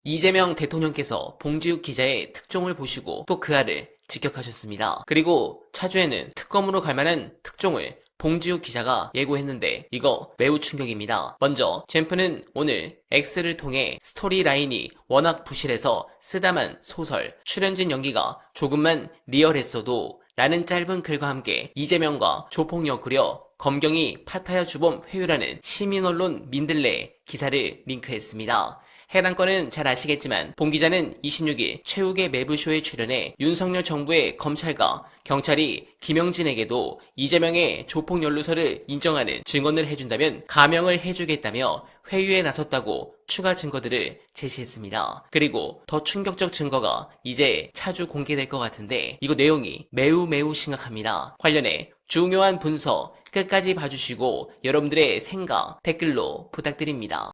이재명 대통령께서 봉지욱 기자의 특종을 보시고 또 그 알을 직격하셨습니다. 그리고 차주에는 특검으로 갈 만한 특종을 봉지욱 기자가 예고했는데 이거 매우 충격입니다. 먼저 잼프는 오늘 X를 통해 스토리라인이 워낙 부실해서 쓰다만 소설, 출연진 연기가 조금만 리얼했어도 라는 짧은 글과 함께 이재명과 조폭 엮으려 검경이 파타야 주범 회유라는 시민언론 민들레 기사를 링크했습니다. 해당 건은 잘 아시겠지만 봉 기자는 26일 최욱의 매부쇼에 출연해 윤석열 정부의 검찰과 경찰이 김영진에게도 이재명의 조폭 연루설을 인정하는 증언을 해준다면 감형을 해주겠다며 회유에 나섰다고 추가 증거들을 제시했습니다. 그리고 더 충격적 증거가 이제 차주 공개될 것 같은데 이거 내용이 매우 심각합니다. 관련해 중요한 문서 끝까지 봐주시고 여러분들의 생각 댓글로 부탁드립니다.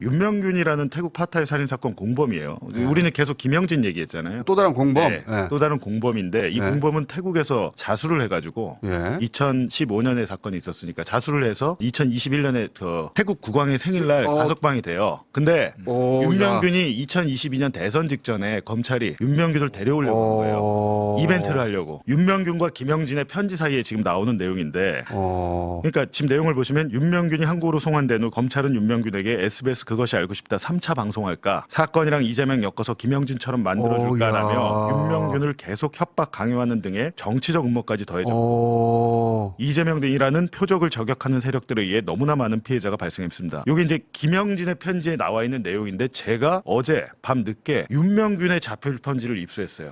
윤명균이라는 태국 파타야 살인사건 공범이에요. 우리는 계속 김영진 얘기했잖아요. 또 다른 공범. 네, 또 다른 공범인데 이 공범은 태국에서 자수를 해가지고 2015년에 사건이 있었으니까 자수를 해서 2021년에 그 태국 국왕의 생일날 가석방이 돼요. 근데 윤명균이 2022년 대선 직전에 검찰이 윤명균을 데려오려고 한 거예요. 이벤트를 하려고. 윤명균과 김영진의 편지 사이에 지금 나오는 내용인데 그러니까 지금 내용을 보시면 윤명균이 한국으로 송환된 후 검찰은 윤명균에게 SBS 그것이 알고 싶다 3차 방송할까 사건이랑 이재명 엮어서 김영진처럼 만들어줄까라며 윤명균을 계속 협박 강요하는 등의 정치적 음모까지 더해졌고 이재명 등이라는 표적을 저격하는 세력들에 의해 너무나 많은 피해자가 발생했습니다. 이게 이제 김영진의 편지에 나와 있는 내용인데 제가 어제 밤 늦게 윤명균의 자필 편지를 입수했어요.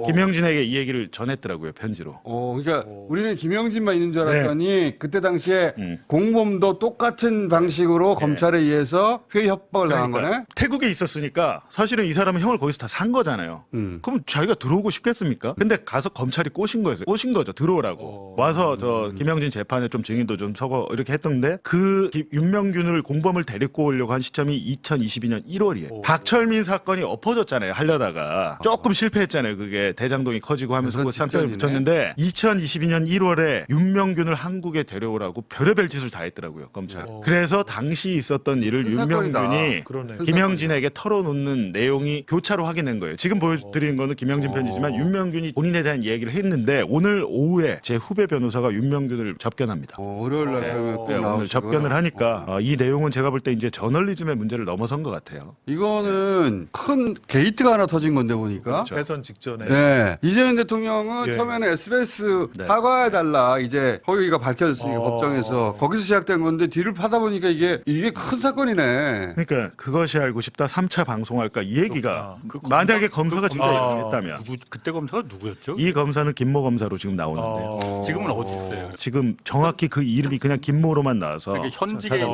김영진에게 이 얘기를 전했더라고요, 편지로. 그러니까 우리는 김영진만 있는 줄 알았더니 그때 당시에 공범도 똑같은 방식으로 검찰에 의해서 회의 협박을 당한 거네. 태국에 있었으니까 사실은 이 사람은 형을 거기서 다 산 거잖아요. 그럼 자기가 들어오고 싶겠습니까? 근데 가서 검찰이 꼬신 거죠. 들어오라고. 와서 저 김영진 재판에 좀 증인도 좀 서고 이렇게 했던데 그 윤명균을 공범을 데리고 오려고 한 시점이 2022년 1월이에요. 박철민 사건이 엎어졌잖아요. 하려다가 조금 실패했잖아요. 그게 대장동이 커지고 하면서 그 상태를 붙였는데 2022년 1월에 윤명균을 한국에 데려오라고 별의별 짓을 다 했더라고요. 검찰. 그래서 당시 있었던 일을 윤명균이 김영진에게 털어놓는 내용이 교차로 확인된 거예요. 지금 보여드리는 거는 김영진 편지지만 윤명균이 본인에 대한 얘기를 했는데 오늘 오후에 제 후배 변호사가 윤명균을 접견합니다. 월요일 날 오늘 접견을 하니까 이 내용은 제가 볼 때 이제 저널리즘의 문제를 넘어선 것 같아요. 이거는 큰 게이트가 하나 터진 건데 보니까. 그렇죠. 대선 직전에. 네. 이재명 대통령은 처음에는 SBS 사과해달라 이제 허위가 밝혀졌으니까 법정에서 거기서 시작된 건데 뒤를 파다 보니까 이게 큰 사건이네. 그러니까 그것이 알고 싶다 3차 방송할까 이 얘기가 만약에 검사가 진짜 했다면 그때 검사가 누구였죠? 이 검사는 김모 검사로 지금 나오는데요. 지금은 어디 있어요? 지금 정확히 그 이름이 그냥 김모로만 나와서 그러니까 현직에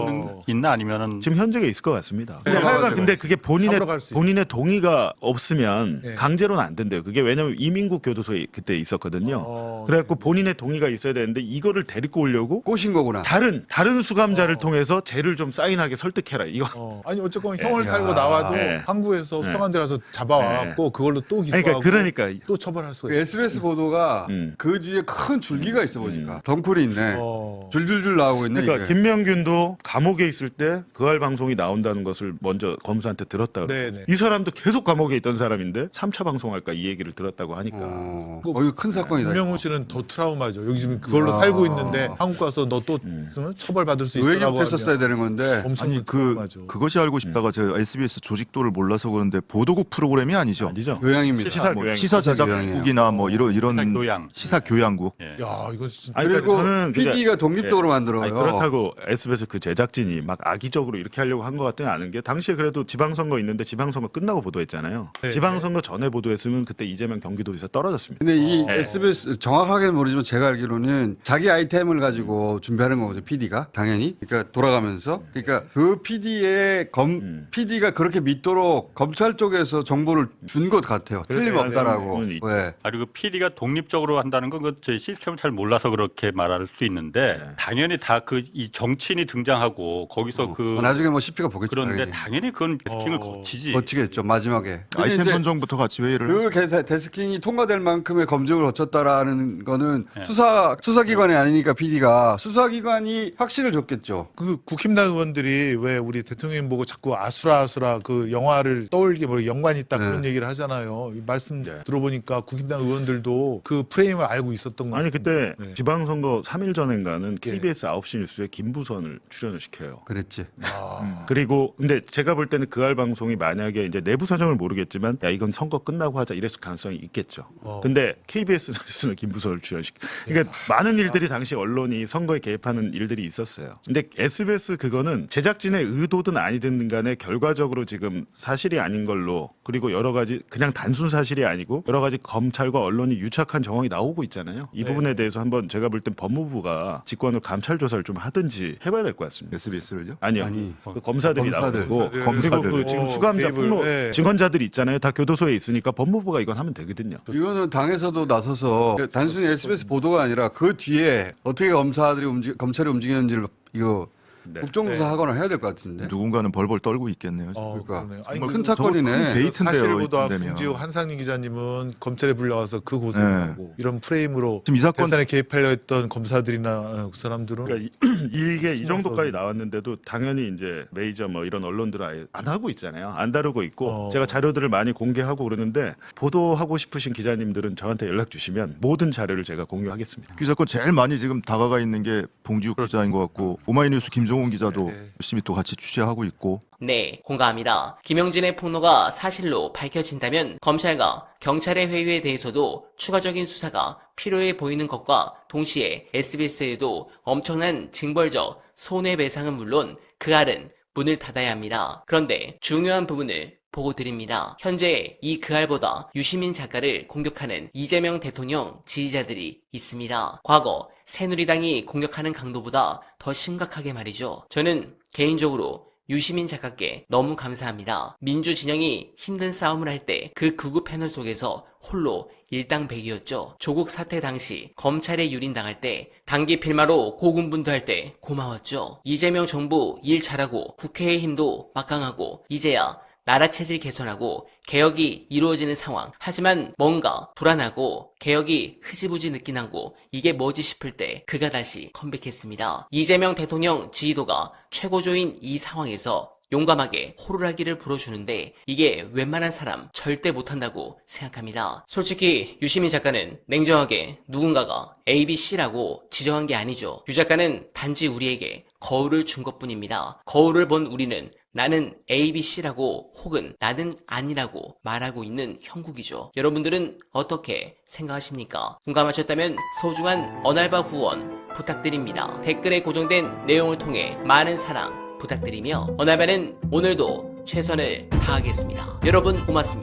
있나 아니면은 지금 현직에 있을 것 같습니다. 네, 하여간 맞아요. 근데 그게 잡으러 갈수 있어요. 본인의 동의가 없으면 네. 강제로는 안 된대요. 그게 왜냐면 이민국 교도소에 그때 있었거든요. 그래갖고 본인의 동의가 있어야 되는데 이거를 데리고 오려고 꼬신 거구나. 다른 수감자를 통해서 죄를 좀 사인하게 설득해라. 이거 아니 어쨌건 형을 살고 나와도 한국에서 수사관 들어가서 잡아와갖고 그걸로 또 기소하고 그러니까 또 처벌할 수가 그 있어요. SBS 보도가 그 뒤에 큰 줄기가 있어 보니까 덩쿨이 있네. 줄줄줄 나오고 있네. 그러니까 이게. 김명균도 감옥에 있을 때 그 알 방송이 나온다는 것을 먼저 검사한테 들었다. 네네. 이 사람도 계속 감옥에 있던 사람인데 3차 방송할까 이 얘기를 들었다고 하니까. 이거 큰 사건이다. 윤명훈 씨는 더 트라우마죠. 여기 지금 그걸로 살고 있는데 한국 가서 너 또 처벌받을 수 그 있다고 얘기부터 했었어야 되는 건데. 엄청 아니 트라우마죠. 그것이 알고 싶다가 제가 SBS 조직도를 몰라서 그러는데 보도국 프로그램이 아니죠. 아니죠. 교양입니다. 시사 제작국이나 뭐 이런 교양. 시사 교양국. 야 이거 진짜 아니, 그러니까 그리고 저는 PD가 독립적으로 만들어요. 아니, 그렇다고 SBS 그 제작진이 막 악의적으로 이렇게 하려고 한 것 같지는 않은 게 당시에 그래도 지방선거 있는데 지방선거 끝나고 보도했잖아요. 네. 지방선거 전에 보도했으면 그때 이재명 경기도지사 떨어졌습니다. 근데 이 SBS 정확하게는 모르지만 제가 알기로는 자기 아이템을 가지고 준비하는 거거든요. PD가 당연히. 그러니까 돌아가면서. 그러니까 그 PD의 PD가 그렇게 믿도록 검찰 쪽에서 정보를 준 것 같아요. 그래서 틀림없다라고. 그건 네. 그리고 PD가 독립적으로 한다는 건 그 저희 시스템을 잘 몰라서 그렇게 말할 수 있는데 당연히 다 그 이 정치인이 등장하고 거기서 그 나중에 뭐 CP가 보겠죠. 그런데 당연히 그건 데스킹을 거치지. 거치겠죠. 마지막에. 근데 아이템 이제 선정부터 같이 회의를. 그 데스킹이 통과될 만큼의 검증을 거쳤다라는 거는 수사기관이 아니니까 PD가 수사기관이 확신을 줬겠죠. 그 국힘당 의원들이 왜 우리 대통령님 보고 자꾸 아수라아수라 그 영화를 떠올리게 뭐 연관이 있다 그런 얘기를 하잖아요. 이 말씀 들어보니까 국힘당 의원들도 그 프레임을 알고 있었던 거 아니 그때 네. 지방선거 3일 전인가는 KBS 9시 뉴스에 김부선을 출연을 시켜요. 그랬지. 그리고 근데 제가 볼 때는 그 알 방송이 만약에 이제 내부 사정을 모르겠지만 야 이건 선거 끝나고 하자 이랬을 가능성이 있겠죠. 근데 KBS 뉴스는 김부선을 출연시켜. 그러니까 많은 일들이 당시 언론이 선거에 개입하는 일들이 있었어요. 근데 SBS 그거는 제작진의 의도든 아니든 간에 결과적으로 지금 사실이 아닌 걸로 그리고 여러 가지 그냥 단순 사실이 아니고 여러 가지 검찰과 언론이 유착한 정황이 나오고 있잖아요. 이 부분에 대해서 한번 제가 볼 땐 법무부가 직권으로 감찰 조사를 좀 하든지 해봐야 될 것 같습니다. SBS를요? 아니요. 아니, 그 검사들이 검사들. 나오고 검사들. 그리고 그 지금 수감자 개입을, 폭로 네. 증언자들이 있잖아요. 다 교도소에 있으니까 법무부가 이건 하면 되거든요. 이거는 당에서도 나서서 단순히 SBS 보도가 아니라 그 뒤에 어떻게 검찰이 움직이는지를 이거 네. 국정조사하거나 해야 될 것 같은데. 누군가는 벌벌 떨고 있겠네요. 그러니까. 그러네요. 아니, 큰 그 사건이네. 큰 게이트인데요. 사실을 보도한 이쯤 되면. 봉지욱 한상희 기자님은 검찰에 불려와서 그 고생을 네. 하고 이런 프레임으로 지금 이 사건 대선에 개입하려 했던 검사들이나 그 사람들은 그러니까 이게 이 정도까지 나왔는데도 당연히 이제 메이저 뭐 이런 언론들은 아예 안 하고 있잖아요. 안 다루고 있고 제가 자료들을 많이 공개하고 그러는데 보도하고 싶으신 기자님들은 저한테 연락 주시면 모든 자료를 제가 공유하겠습니다. 이 사건 제일 많이 지금 다가가 있는 게 봉지욱 기자인 것 같고 오마이뉴스 김종훈 기자도 열심히 또 같이 취재하고 있고 네, 공감합니다. 김영진의 폭로가 사실로 밝혀진다면 검찰과 경찰의 회유에 대해서도 추가적인 수사가 필요해 보이는 것과 동시에 SBS에도 엄청난 징벌적 손해배상은 물론 그 알은 문을 닫아야 합니다. 그런데 중요한 부분을 보고 드립니다. 현재 이 그알보다 유시민 작가를 공격하는 이재명 대통령 지지자들이 있습니다. 과거 새누리당이 공격하는 강도보다 더 심각하게 말이죠. 저는 개인적으로 유시민 작가께 너무 감사합니다. 민주 진영이 힘든 싸움을 할 때 그 극우 패널 속에서 홀로 일당백이었죠. 조국 사태 당시 검찰에 유린당할 때 단기 필마로 고군분투할 때 고마웠죠. 이재명 정부 일 잘하고 국회의 힘도 막강하고 이제야 나라 체질 개선하고 개혁이 이루어지는 상황. 하지만 뭔가 불안하고 개혁이 흐지부지 느끼나고 이게 뭐지 싶을 때 그가 다시 컴백했습니다. 이재명 대통령 지지도가 최고조인 이 상황에서 용감하게 호루라기를 불어주는데 이게 웬만한 사람 절대 못한다고 생각합니다. 솔직히 유시민 작가는 냉정하게 누군가가 ABC라고 지정한 게 아니죠. 유 작가는 단지 우리에게 거울을 준 것뿐입니다. 거울을 본 우리는 나는 ABC라고 혹은 나는 아니라고 말하고 있는 형국이죠. 여러분들은 어떻게 생각하십니까? 공감하셨다면 소중한 언알바 후원 부탁드립니다. 댓글에 고정된 내용을 통해 많은 사랑 부탁드리며 언알바는 오늘도 최선을 다하겠습니다. 여러분 고맙습니다.